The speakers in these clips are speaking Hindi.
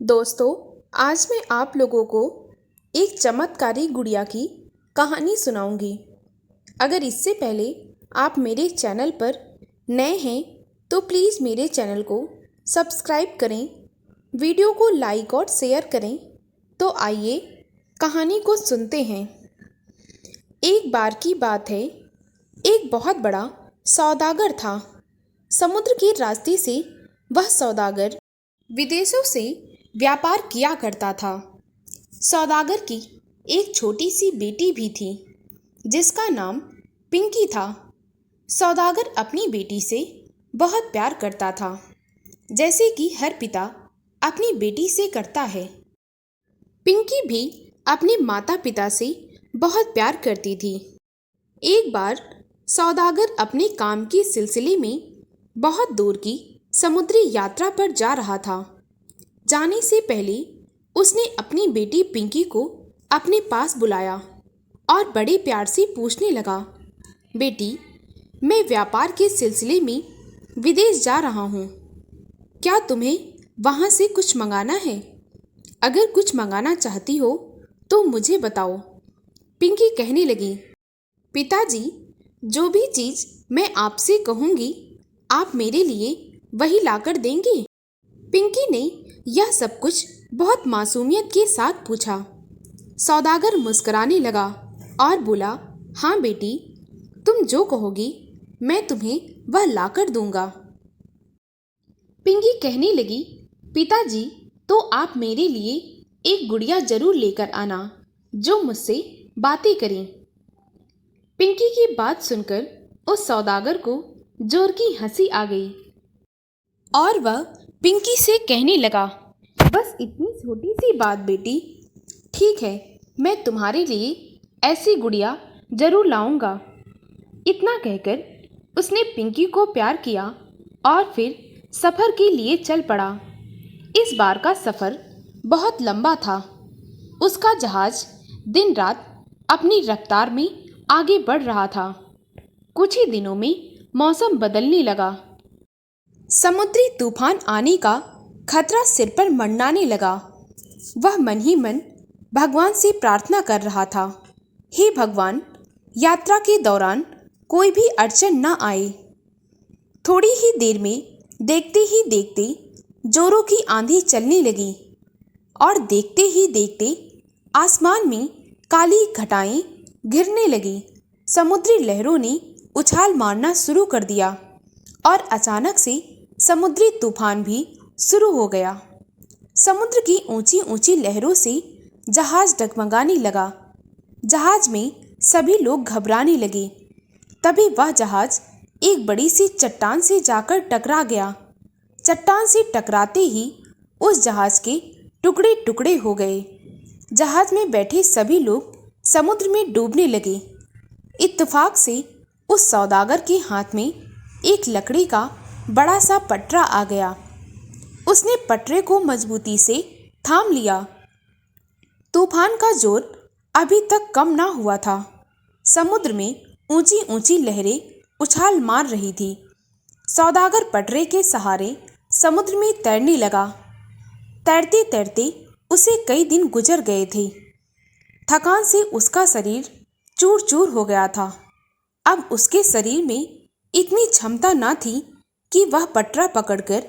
दोस्तों, आज मैं आप लोगों को एक चमत्कारी गुड़िया की कहानी सुनाऊंगी। अगर इससे पहले आप मेरे चैनल पर नए हैं तो प्लीज़ मेरे चैनल को सब्सक्राइब करें, वीडियो को लाइक और शेयर करें। तो आइए कहानी को सुनते हैं। एक बार की बात है, एक बहुत बड़ा सौदागर था। समुद्र के रास्ते से वह सौदागर विदेशों से व्यापार किया करता था। सौदागर की एक छोटी सी बेटी भी थी जिसका नाम पिंकी था। सौदागर अपनी बेटी से बहुत प्यार करता था, जैसे कि हर पिता अपनी बेटी से करता है। पिंकी भी अपने माता पिता से बहुत प्यार करती थी। एक बार सौदागर अपने काम के सिलसिले में बहुत दूर की समुद्री यात्रा पर जा रहा था। जाने से पहले उसने अपनी बेटी पिंकी को अपने पास बुलाया और बड़े प्यार से पूछने लगा, बेटी, मैं व्यापार के सिलसिले में विदेश जा रहा हूँ। क्या तुम्हें वहाँ से कुछ मंगाना है? अगर कुछ मंगाना चाहती हो तो मुझे बताओ। पिंकी कहने लगी, पिताजी, जो भी चीज़ मैं आपसे कहूँगी आप मेरे लिए वही लाकर देंगे? पिंकी ने यह सब कुछ बहुत मासूमियत के साथ पूछा। सौदागर मुस्कुराने लगा और बोला, हाँ बेटी, तुम जो कहोगी मैं तुम्हें वह लाकर दूंगा। पिंकी कहने लगी, पिताजी, तो आप मेरे लिए एक गुड़िया जरूर लेकर आना जो मुझसे बातें करें। पिंकी की बात सुनकर उस सौदागर को जोर की हंसी आ गई और वह पिंकी से कहने लगा, बस इतनी छोटी सी बात बेटी, ठीक है, मैं तुम्हारे लिए ऐसी गुड़िया जरूर लाऊंगा। इतना कहकर उसने पिंकी को प्यार किया और फिर सफ़र के लिए चल पड़ा। इस बार का सफ़र बहुत लंबा था। उसका जहाज दिन रात अपनी रफ्तार में आगे बढ़ रहा था। कुछ ही दिनों में मौसम बदलने लगा। समुद्री तूफान आने का खतरा सिर पर मंडराने लगा। वह मन ही मन भगवान से प्रार्थना कर रहा था, हे भगवान, यात्रा के दौरान कोई भी अड़चन न आए। थोड़ी ही देर में देखते ही देखते जोरों की आंधी चलने लगी और देखते ही देखते आसमान में काली घटाएं घिरने लगी। समुद्री लहरों ने उछाल मारना शुरू कर दिया और अचानक से समुद्री तूफान भी शुरू हो गया। समुद्र की ऊंची ऊंची लहरों से जहाज डगमगाने लगा। जहाज में सभी लोग घबराने लगे। तभी वह जहाज एक बड़ी सी चट्टान से जाकर टकरा गया। चट्टान से टकराते ही उस जहाज के टुकड़े टुकड़े हो गए। जहाज में बैठे सभी लोग समुद्र में डूबने लगे। इत्तेफाक से उस सौदागर के हाथ में एक लकड़ी का बड़ा सा पटरा आ गया। उसने पटरे को मजबूती से थाम लिया। तूफान का जोर अभी तक कम ना हुआ था। समुद्र में ऊंची ऊंची लहरें उछाल मार रही थी। सौदागर पटरे के सहारे समुद्र में तैरने लगा। तैरते तैरते उसे कई दिन गुजर गए थे। थकान से उसका शरीर चूर चूर हो गया था। अब उसके शरीर में इतनी क्षमता न थी कि वह पटरा पकड़कर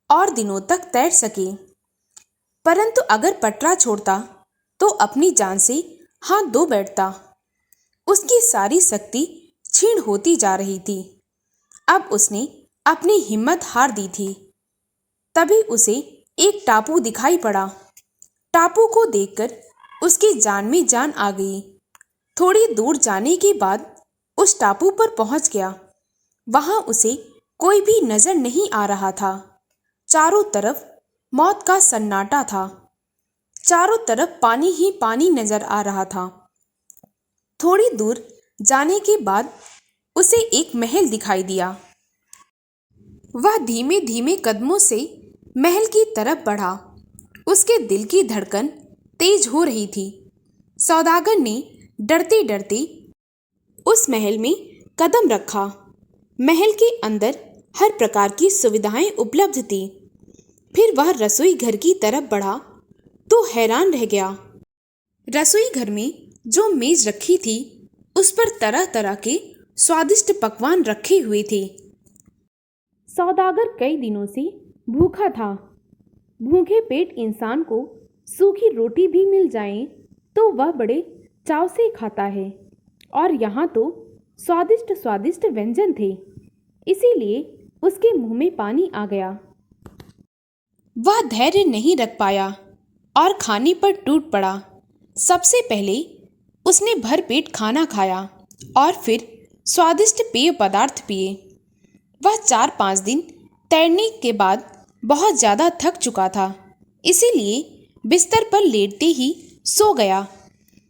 और दिनों तक तैर सके। परंतु अगर पटरा छोड़ता तो अपनी जान से हाथ धो बैठता। उसकी सारी शक्ति क्षीण होती जा रही थी। अब उसने अपनी हिम्मत हार दी थी। तभी उसे एक टापू दिखाई पड़ा। टापू को देखकर उसकी जान में जान आ गई। थोड़ी दूर जाने के बाद उस टापू पर पहुंच गया। वहां उसे कोई भी नजर नहीं आ रहा था। चारों तरफ मौत का सन्नाटा था। चारों तरफ पानी ही पानी नजर आ रहा था। थोड़ी दूर जाने के बाद उसे एक महल दिखाई दिया। वह धीमे धीमे कदमों से महल की तरफ बढ़ा। उसके दिल की धड़कन तेज हो रही थी। सौदागर ने डरते डरते उस महल में कदम रखा। महल के अंदर हर प्रकार की सुविधाएं उपलब्ध थी। फिर वह रसोई घर की तरफ बढ़ा तो हैरान रह गया। रसोई घर में जो मेज रखी थी उस पर तरह तरह के स्वादिष्ट पकवान रखे हुए थे। सौदागर कई दिनों से भूखा था। भूखे पेट इंसान को सूखी रोटी भी मिल जाए तो वह बड़े चाव से खाता है, और यहाँ तो स्वादिष्ट स्वादिष्ट व्यंजन थे, इसीलिए उसके मुंह में पानी आ गया। वह धैर्य नहीं रख पाया और खाने पर टूट पड़ा। सबसे पहले उसने भर पेट खाना खाया और फिर स्वादिष्ट पेय पदार्थ पिए। वह 4-5 दिन तैरने के बाद बहुत ज़्यादा थक चुका था, इसीलिए बिस्तर पर लेटते ही सो गया।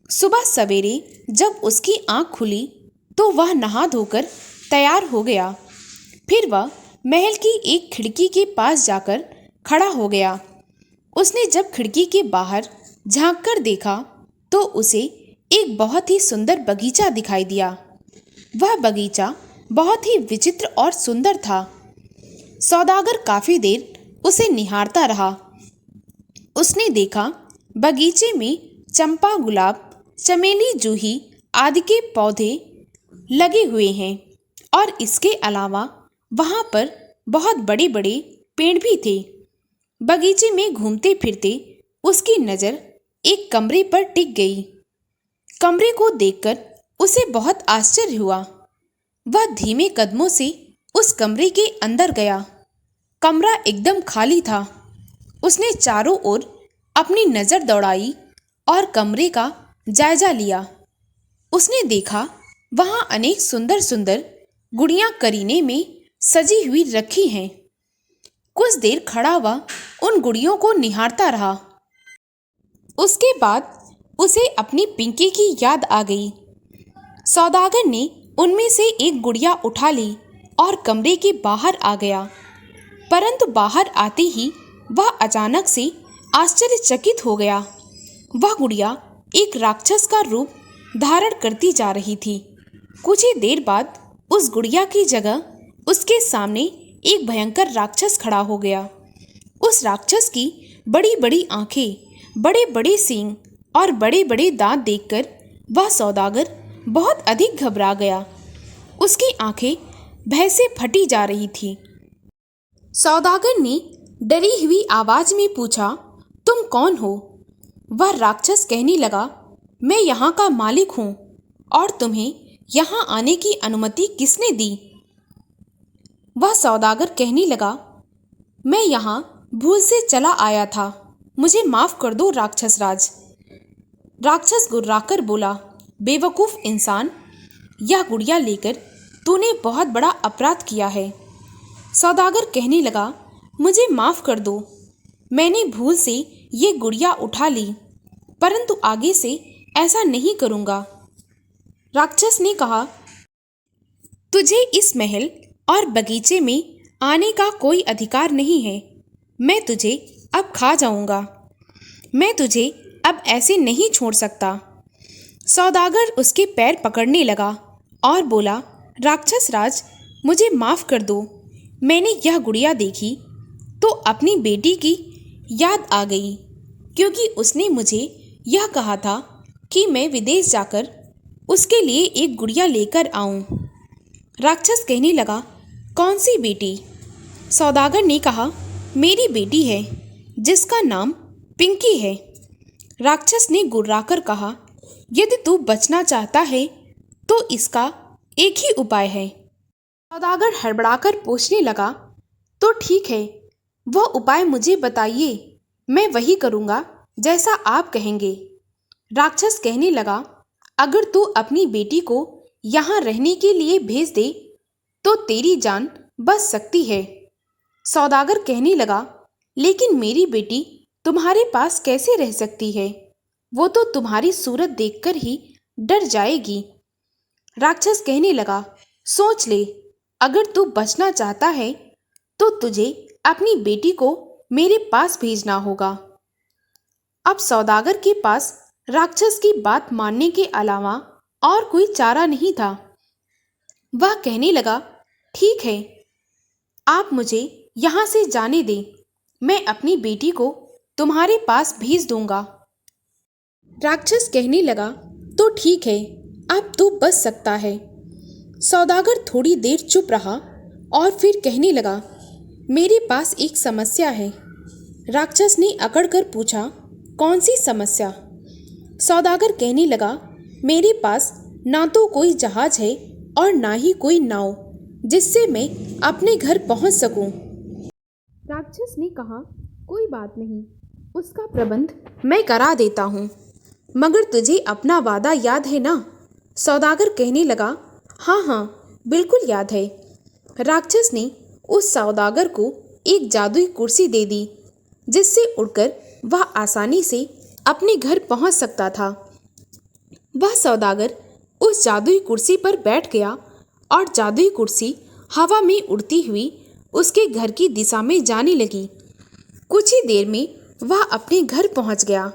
सुबह सवेरे जब उसकी आंख खुली तो वह नहा धोकर तैयार हो गया। फिर वह महल की एक खिड़की के पास जाकर खड़ा हो गया। उसने जब खिड़की के बाहर झांककर देखा तो उसे एक बहुत ही सुंदर बगीचा दिखाई दिया। वह बगीचा बहुत ही विचित्र और सुंदर था। सौदागर काफी देर उसे निहारता रहा। उसने देखा बगीचे में चंपा, गुलाब, चमेली, जूही आदि के पौधे लगे हुए हैं, और इसके अलावा वहाँ पर बहुत बड़े बड़े पेड़ भी थे। बगीचे में घूमते फिरते उसकी नज़र एक कमरे पर टिक गई। कमरे को देखकर उसे बहुत आश्चर्य हुआ। वह धीमे कदमों से उस कमरे के अंदर गया। कमरा एकदम खाली था। उसने चारों ओर अपनी नज़र दौड़ाई और कमरे का जायजा लिया। उसने देखा वहाँ अनेक सुंदर सुंदर गुड़ियाँ करीने में सजी हुई रखी हैं। कुछ देर खड़ा हुआ उन गुड़ियों को निहारता रहा। उसके बाद उसे अपनी पिंकी की याद आ गई। सौदागर ने उनमें से एक गुड़िया उठा ली और कमरे के बाहर आ गया, परंतु बाहर आते ही वह अचानक से आश्चर्यचकित हो गया। वह गुड़िया एक राक्षस का रूप धारण करती जा रही थी। कुछ ही देर बाद उस गुड़िया की जगह उसके सामने एक भयंकर राक्षस खड़ा हो गया। उस राक्षस की बड़ी बड़ी आंखें, बड़े बड़े सींग और बड़े बड़े दांत देखकर वह सौदागर बहुत अधिक घबरा गया। उसकी आंखें भय से फटी जा रही थी। सौदागर ने डरी हुई आवाज में पूछा, तुम कौन हो? वह राक्षस कहने लगा, मैं यहाँ का मालिक हूँ, और तुम्हें यहाँ आने की अनुमति किसने दी? वह सौदागर कहने लगा, मैं यहाँ भूल से चला आया था, मुझे माफ कर दो राक्षस राज। राक्षस गुर्राकर बोला, बेवकूफ़ इंसान, यह गुड़िया लेकर तूने बहुत बड़ा अपराध किया है। सौदागर कहने लगा, मुझे माफ़ कर दो, मैंने भूल से ये गुड़िया उठा ली, परंतु आगे से ऐसा नहीं करूँगा। राक्षस ने कहा, तुझे इस महल और बगीचे में आने का कोई अधिकार नहीं है। मैं तुझे अब खा जाऊँगा। मैं तुझे अब ऐसे नहीं छोड़ सकता। सौदागर उसके पैर पकड़ने लगा और बोला, राक्षस राज, मुझे माफ़ कर दो। मैंने यह गुड़िया देखी तो अपनी बेटी की याद आ गई, क्योंकि उसने मुझे यह कहा था कि मैं विदेश जाकर उसके लिए एक गुड़िया लेकर आऊं। राक्षस कहने लगा, कौन सी बेटी? सौदागर ने कहा, मेरी बेटी है जिसका नाम पिंकी है। राक्षस ने गुर्राकर कहा, यदि तू बचना चाहता है तो इसका एक ही उपाय है। सौदागर हड़बड़ाकर पूछने लगा, तो ठीक है, वह उपाय मुझे बताइए, मैं वही करूँगा जैसा आप कहेंगे। राक्षस कहने लगा, अगर तू अपनी बेटी को यहाँ रहने के लिए भेज दे तो तेरी जान बच सकती है। सौदागर कहने लगा, लेकिन मेरी बेटी तुम्हारे पास कैसे रह सकती है? वो तो तुम्हारी सूरत देखकर ही डर जाएगी। राक्षस कहने लगा, सोच ले, अगर तू बचना चाहता है तो तुझे अपनी बेटी को मेरे पास भेजना होगा। अब सौदागर के पास राक्षस की बात मानने के अलावा और कोई चारा नहीं था। वह कहने लगा, ठीक है, आप मुझे यहाँ से जाने दें, मैं अपनी बेटी को तुम्हारे पास भेज दूंगा। राक्षस कहने लगा, तो ठीक है, अब तू बच सकता है। सौदागर थोड़ी देर चुप रहा और फिर कहने लगा, मेरे पास एक समस्या है। राक्षस ने अकड़ कर पूछा, कौन सी समस्या? सौदागर कहने लगा, मेरे पास ना तो कोई जहाज है और ना ही कोई नाव जिससे मैं अपने घर पहुंच सकूं। राक्षस ने कहा, कोई बात नहीं, उसका प्रबंध मैं करा देता हूँ, मगर तुझे अपना वादा याद है ना? सौदागर कहने लगा, हाँ हाँ, बिल्कुल याद है। राक्षस ने उस सौदागर को एक जादुई कुर्सी दे दी जिससे उड़कर वह आसानी से अपने घर पहुंच सकता था। वह सौदागर उस जादुई कुर्सी पर बैठ गया और जादुई कुर्सी हवा में उड़ती हुई उसके घर की दिशा में जाने लगी। कुछ ही देर में वह अपने घर पहुंच गया।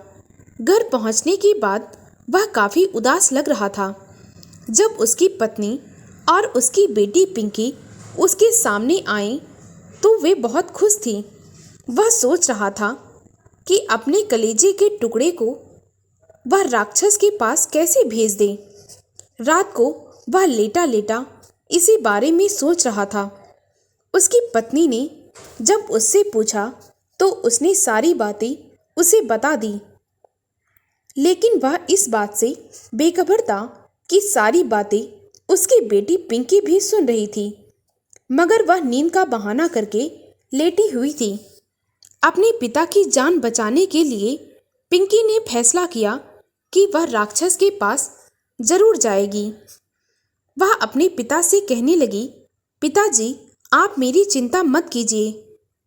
घर पहुंचने के बाद वह काफ़ी उदास लग रहा था। जब उसकी पत्नी और उसकी बेटी पिंकी उसके सामने आई तो वे बहुत खुश थी। वह सोच रहा था कि अपने कलेजे के टुकड़े को वह राक्षस के पास कैसे भेज दे। रात को वह लेटा लेटा इसी बारे में सोच रहा था। उसकी पत्नी ने जब उससे पूछा तो उसने सारी बातें उसे बता दी, लेकिन वह इस बात से बेखबर था कि सारी बातें उसकी बेटी पिंकी भी सुन रही थी, मगर वह नींद का बहाना करके लेटी हुई थी। अपने पिता की जान बचाने के लिए पिंकी ने फैसला किया कि वह राक्षस के पास जरूर जाएगी। वह अपने पिता से कहने लगी, पिताजी, आप मेरी चिंता मत कीजिए,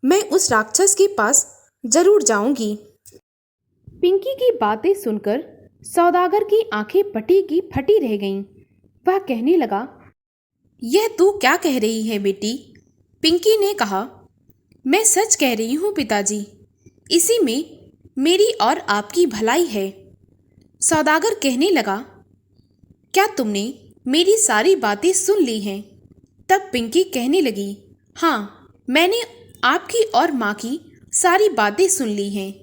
मैं उस राक्षस के पास जरूर जाऊंगी। पिंकी की बातें सुनकर सौदागर की आंखें फटी की फटी रह गईं। वह कहने लगा, यह तू क्या कह रही है बेटी? पिंकी ने कहा, मैं सच कह रही हूँ पिताजी, इसी में मेरी और आपकी भलाई है। सौदागर कहने लगा, क्या तुमने मेरी सारी बातें सुन ली हैं? तब पिंकी कहने लगी, हाँ, मैंने आपकी और माँ की सारी बातें सुन ली हैं।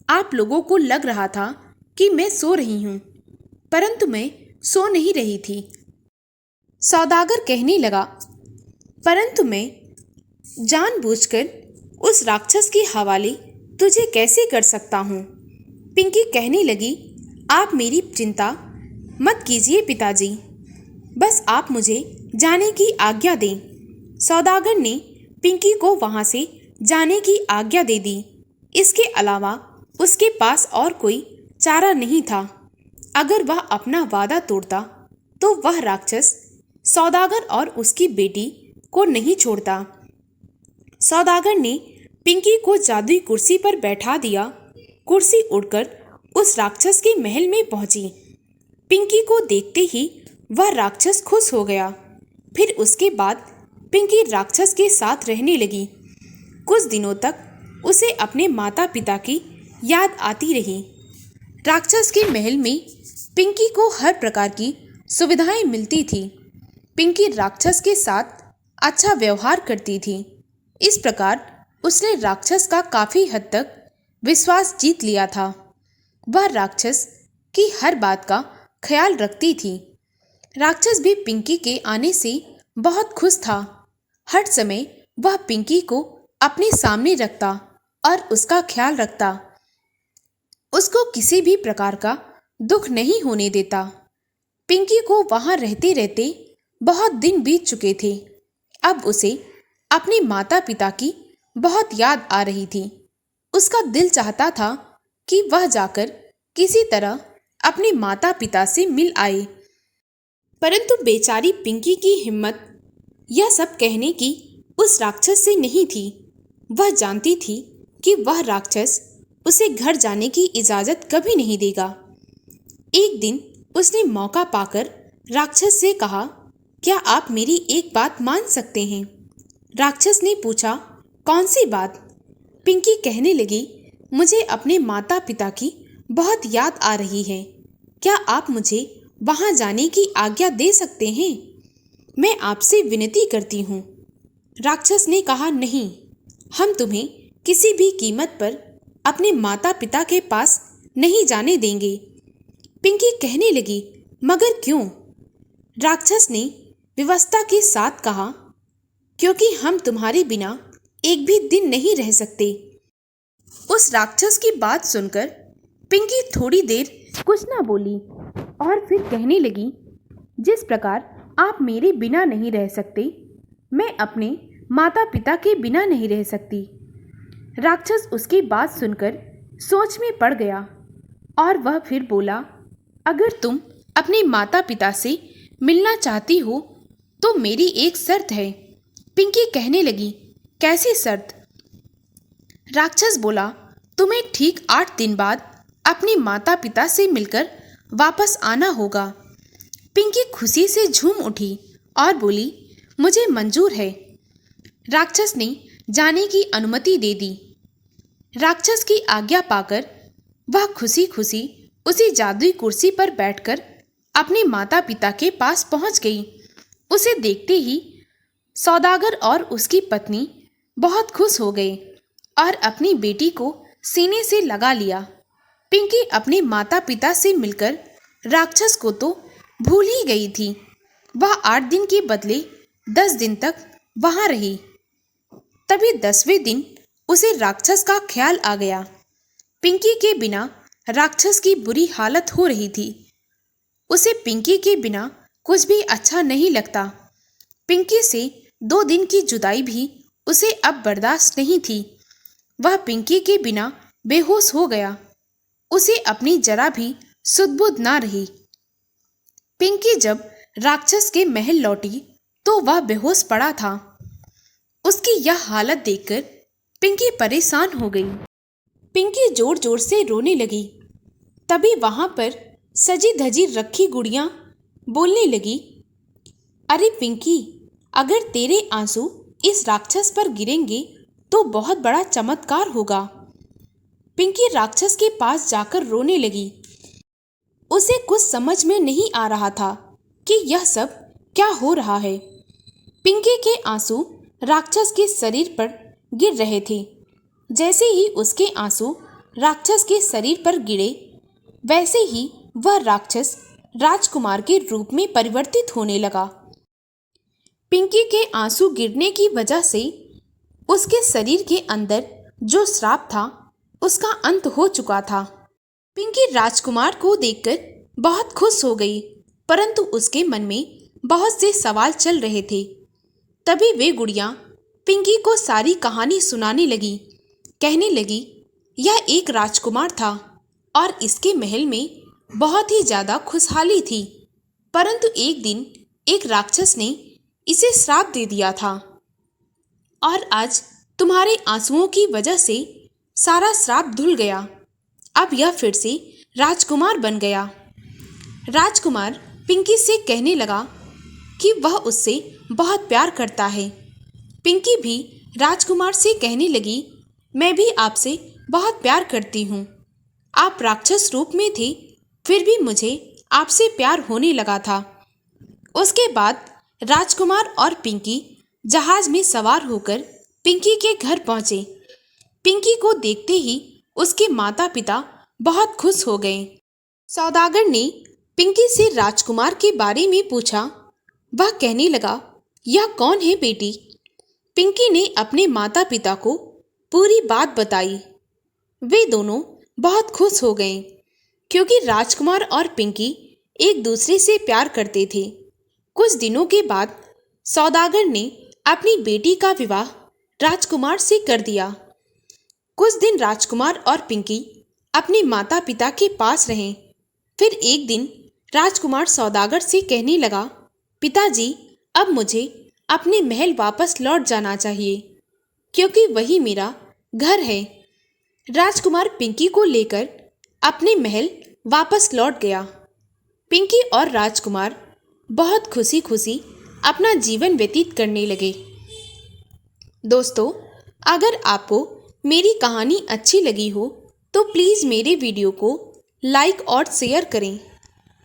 आप लोगों को लग रहा था कि मैं सो रही हूँ, परंतु मैं सो नहीं रही थी। सौदागर कहने लगा, परंतु मैं जानबूझकर उस राक्षस के हवाले तुझे कैसे कर सकता हूँ? पिंकी कहने लगी, आप मेरी चिंता मत कीजिए पिताजी, बस आप मुझे जाने की आज्ञा दें। सौदागर ने पिंकी को वहाँ से जाने की आज्ञा दे दी। इसके अलावा उसके पास और कोई चारा नहीं था। अगर वह अपना वादा तोड़ता तो वह राक्षस सौदागर और उसकी बेटी को नहीं छोड़ता। सौदागर ने पिंकी को जादुई कुर्सी पर बैठा दिया। कुर्सी उड़कर उस राक्षस के महल में पहुंची। पिंकी को देखते ही वह राक्षस खुश हो गया। फिर उसके बाद पिंकी राक्षस के साथ रहने लगी। कुछ दिनों तक उसे अपने माता पिता की याद आती रही। राक्षस के महल में पिंकी को हर प्रकार की सुविधाएं मिलती थी। पिंकी राक्षस के साथ अच्छा व्यवहार करती थी। इस प्रकार उसने राक्षस का काफ़ी हद तक विश्वास जीत लिया था। वह राक्षस की हर बात का ख्याल रखती थी। राक्षस भी पिंकी के आने से बहुत खुश था। हर समय वह पिंकी को अपने सामने रखता और उसका ख्याल रखता। उसको किसी भी प्रकार का दुख नहीं होने देता। पिंकी को वहाँ रहते रहते बहुत दिन बीत चुके थे। अब उसे अपने माता पिता की बहुत याद आ रही थी। उसका दिल चाहता था कि वह जाकर किसी तरह अपने माता पिता से मिल आए, परंतु बेचारी पिंकी की हिम्मत यह सब कहने की उस राक्षस से नहीं थी। वह जानती थी कि वह राक्षस उसे घर जाने की इजाज़त कभी नहीं देगा। एक दिन उसने मौका पाकर राक्षस से कहा, क्या आप मेरी एक बात मान सकते हैं? राक्षस ने पूछा, कौन सी बात? पिंकी कहने लगी, मुझे अपने माता पिता की बहुत याद आ रही है। क्या आप मुझे वहाँ जाने की आज्ञा दे सकते हैं? मैं आपसे विनती करती हूँ। राक्षस ने कहा, नहीं, हम तुम्हें किसी भी कीमत पर अपने माता पिता के पास नहीं जाने देंगे। पिंकी कहने लगी, मगर क्यों? राक्षस ने व्यवस्था के साथ कहा, क्योंकि हम तुम्हारे बिना एक भी दिन नहीं रह सकते। उस राक्षस की बात सुनकर पिंकी थोड़ी देर कुछ ना बोली और फिर कहने लगी, जिस प्रकार आप मेरे बिना नहीं रह सकते, मैं अपने माता पिता के बिना नहीं रह सकती। राक्षस उसकी बात सुनकर सोच में पड़ गया और वह फिर बोला, अगर तुम अपने माता पिता से मिलना चाहती हो तो मेरी एक शर्त है। पिंकी कहने लगी, कैसी शर्त? राक्षस बोला, तुम्हें ठीक 8 दिन बाद अपने माता पिता से मिलकर वापस आना होगा। पिंकी खुशी से झूम उठी और बोली, मुझे मंजूर है। राक्षस ने जाने की अनुमति दे दी। राक्षस की आज्ञा पाकर वह खुशी खुशी उसी जादुई कुर्सी पर बैठकर अपने माता पिता के पास पहुंच गई। उसे देखते ही सौदागर और उसकी पत्नी बहुत खुश हो गए और अपनी बेटी को सीने से लगा लिया। पिंकी अपने माता पिता से मिलकर राक्षस को तो भूल ही गई थी। वह 8 दिन के बदले 10 दिन तक वहां रही। तभी 10वें दिन उसे राक्षस का ख्याल आ गया। पिंकी के बिना राक्षस की बुरी हालत हो रही थी। उसे पिंकी के बिना कुछ भी अच्छा नहीं लगता। पिंकी से 2 दिन की जुदाई भी उसे अब बर्दाश्त नहीं थी। वह पिंकी के बिना बेहोश हो गया। उसे अपनी जरा भी सुध-बुध ना रही। पिंकी जब राक्षस के महल लौटी तो वह बेहोश पड़ा था। उसकी यह हालत देखकर पिंकी परेशान हो गई। पिंकी जोर जोर से रोने लगी। तभी वहां पर सजी धजी रखी गुड़िया बोलने लगी, अरे पिंकी, अगर तेरे आंसू इस राक्षस पर गिरेंगे तो बहुत बड़ा चमत्कार होगा। पिंकी राक्षस के पास जाकर रोने लगी। उसे कुछ समझ में नहीं आ रहा था कि यह सब क्या हो रहा है। पिंकी के आंसू राक्षस के शरीर पर गिर रहे थे। जैसे ही उसके आंसू राक्षस के शरीर पर गिरे, वैसे ही वह राक्षस राजकुमार के रूप में परिवर्तित होने लगा। पिंकी के आंसू गिरने की वजह से उसके शरीर के अंदर जो श्राप था उसका अंत हो चुका था। पिंकी राजकुमार को देखकर बहुत खुश हो गई, परंतु उसके मन में बहुत से सवाल चल रहे थे। तभी वे गुड़िया पिंकी को सारी कहानी सुनाने लगी। कहने लगी, यह एक राजकुमार था और इसके महल में बहुत ही ज्यादा खुशहाली थी, परंतु एक दिन एक राक्षस ने इसे श्राप दे दिया था और आज तुम्हारे आंसुओं की वजह से सारा श्राप धुल गया। अब यह फिर से राजकुमार बन गया। राजकुमार पिंकी से कहने लगा कि वह उससे बहुत प्यार करता है। पिंकी भी राजकुमार से कहने लगी, मैं भी आपसे बहुत प्यार करती हूँ। आप राक्षस रूप में थे, फिर भी मुझे आपसे प्यार होने लगा था। उसके बाद राजकुमार और पिंकी जहाज में सवार होकर पिंकी के घर पहुंचे। पिंकी को देखते ही उसके माता पिता बहुत खुश हो गए। सौदागर ने पिंकी से राजकुमार के बारे में पूछा। वह कहने लगा, यह कौन है बेटी? पिंकी ने अपने माता पिता को पूरी बात बताई। वे दोनों बहुत खुश हो गए क्योंकि राजकुमार और पिंकी एक दूसरे से प्यार करते थे। कुछ दिनों के बाद सौदागर ने अपनी बेटी का विवाह राजकुमार से कर दिया। कुछ दिन राजकुमार और पिंकी अपने माता पिता के पास रहे। फिर एक दिन राजकुमार सौदागर से कहने लगा, पिताजी, अब मुझे अपने महल वापस लौट जाना चाहिए क्योंकि वही मेरा घर है। राजकुमार पिंकी को लेकर अपने महल वापस लौट गया। पिंकी और राजकुमार बहुत खुशी खुशी अपना जीवन व्यतीत करने लगे। दोस्तों, अगर आपको मेरी कहानी अच्छी लगी हो तो प्लीज़ मेरे वीडियो को लाइक और शेयर करें।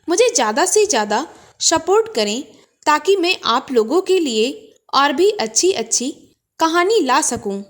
मुझे ज़्यादा से ज़्यादा सपोर्ट करें ताकि मैं आप लोगों के लिए और भी अच्छी अच्छी कहानी ला सकूं।